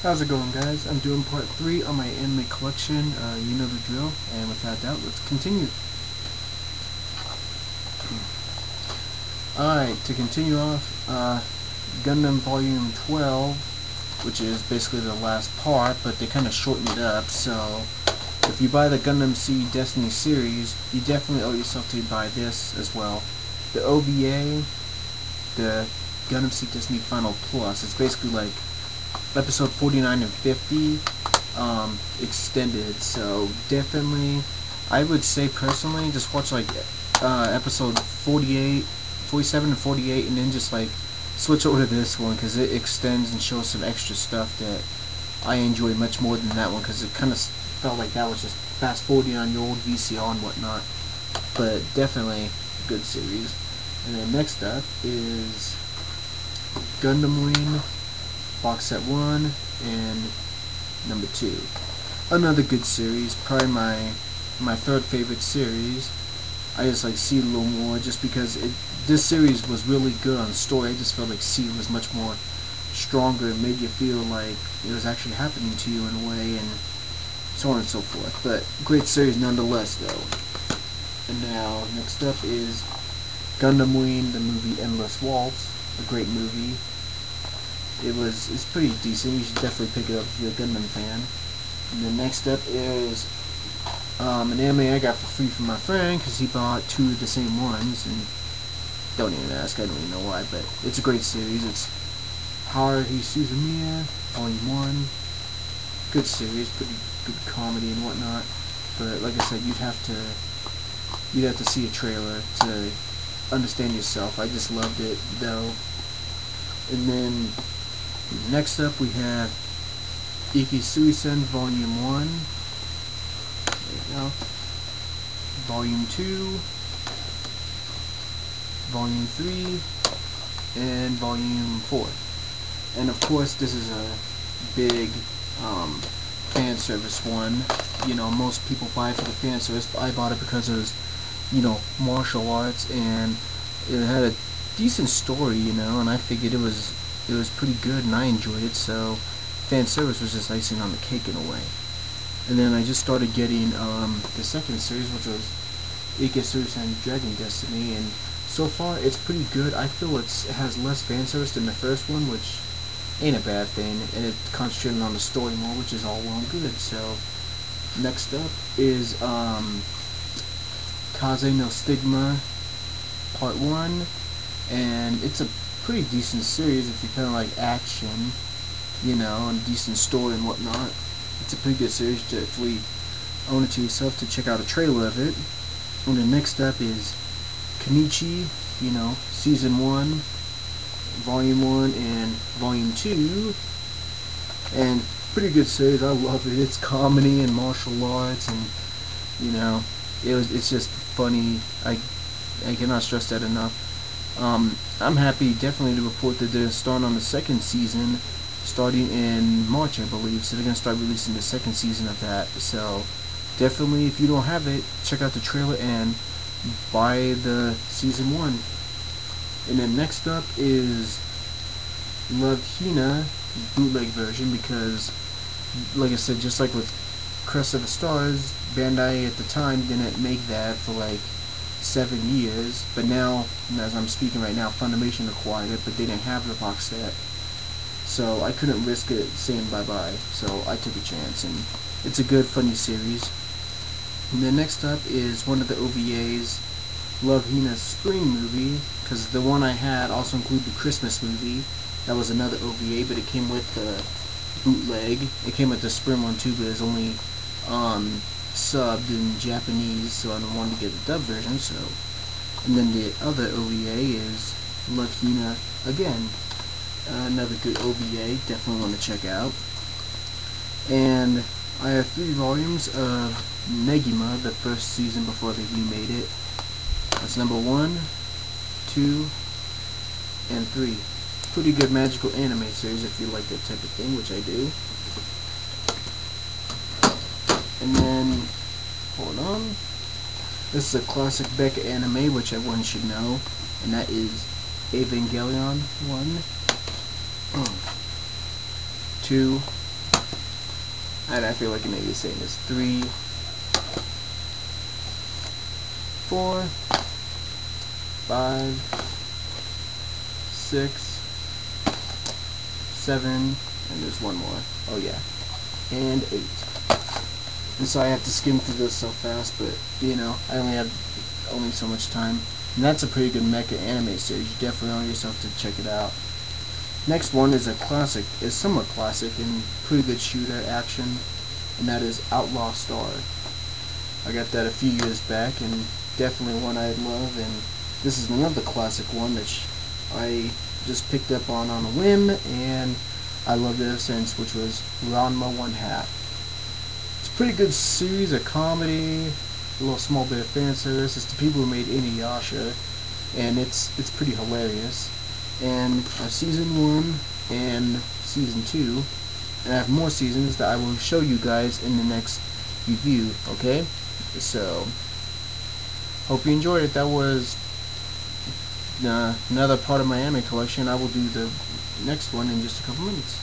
How's it going, guys? I'm doing part 3 on my anime collection. You know the drill, and without doubt, let's continue. Alright, to continue off, Gundam Volume 12, which is basically the last part, but they kind of shortened it up, so if you buy the Gundam Seed Destiny series, you definitely owe yourself to buy this as well. The OVA, the Gundam Seed Destiny Final Plus, it's basically like episode 49 and 50 extended, so definitely I would say personally just watch like episode 47 and 48 and then just like switch over to this one because it extends and shows some extra stuff that I enjoy much more than that one, because it kind of felt like that was just fast forwarding on your old VCR and whatnot. But definitely a good series. And then next up is Gundam Wing Box Set 1 and number 2. Another good series, probably my third favorite series. I just like Seed a little more just because this series was really good on story. I just felt like Seed was much more stronger and made you feel like it was actually happening to you in a way, and so on and so forth. But great series nonetheless though. And now next up is Gundam Wing, the movie Endless Waltz, a great movie. It's pretty decent. You should definitely pick it up if you're a Gundam fan. And then next up is an anime I got for free from my friend because he bought 2 of the same ones, and don't even ask, I don't even know why, but it's a great series. It's Haruhi Suzumiya, Volume 1. Good series, pretty good comedy and whatnot. But like I said, you'd have to see a trailer to understand yourself. I just loved it though. And then next up we have Ikisui-sen Volume 1. There you go. Volume 2, Volume 3, and Volume 4. And of course this is a big fan service one. You know, most people buy it for the fan service, but I bought it because it was, you know, martial arts, and it had a decent story, you know, and I figured it was pretty good and I enjoyed it, so fan service was just icing on the cake in a way. And then I just started getting the second series, which was Ikisui-sen Dragon Destiny, and so far it's pretty good. I feel it has less fan service than the first one, which ain't a bad thing, and it's concentrating on the story more, which is all well and good. So next up is Kaze no Stigma Part 1, and it's a pretty decent series if you kind of like action, you know, and decent story and whatnot. It's a pretty good series to actually own it to yourself, to check out a trailer of it. And then next up is Kenichi, you know, Season 1, Volume 1, and Volume 2. And pretty good series, I love it. It's comedy and martial arts, and you know, it's just funny. I cannot stress that enough. I'm happy definitely to report that they're starting on the second season starting in March, I believe, so they're going to start releasing the second season of that. So definitely, if you don't have it, check out the trailer and buy the Season 1. And then next up is Love Hina bootleg version, because like I said, just like with Crest of the Stars, Bandai at the time didn't make that for like 7 years, but now, as I'm speaking right now, Funimation acquired it, but they didn't have the box set, so I couldn't risk it saying bye-bye, so I took a chance, and it's a good, funny series. And then next up is one of the OVAs, Love Hina's Spring movie, because the one I had also included the Christmas movie. That was another OVA, but it came with the bootleg. It came with the Spring one too, but it's only subbed in Japanese, so I don't want to get the dub version. So, and then the other OVA is Love Hina again, another good OVA, definitely want to check out. And I have 3 volumes of Negima, the first season before they remade it. That's number 1, 2, and 3. Pretty good magical anime series if you like that type of thing, which I do. And then, hold on, this is a classic Beck anime, which everyone should know, and that is Evangelion 1, 2, And I feel like an idiot saying this. 3, 4, 5, 6, 7, and there's one more. Oh yeah, and 8. And so I have to skim through this so fast, but you know, I only have so much time. And that's a pretty good mecha anime series. You definitely owe yourself to check it out. Next one is a classic, is somewhat classic and pretty good shooter action, and that is Outlaw Star. I got that a few years back, and definitely one I love. And this is another classic one that I just picked up on a whim, and I loved it ever since, which was Ranma 1/2. It's a pretty good series of comedy, a little small bit of fan service. It's the people who made Inuyasha, and it's pretty hilarious. And I have season 1 and season 2, and I have more seasons that I will show you guys in the next review. Okay, so hope you enjoyed it. That was another part of my anime collection. I will do the next one in just a couple minutes.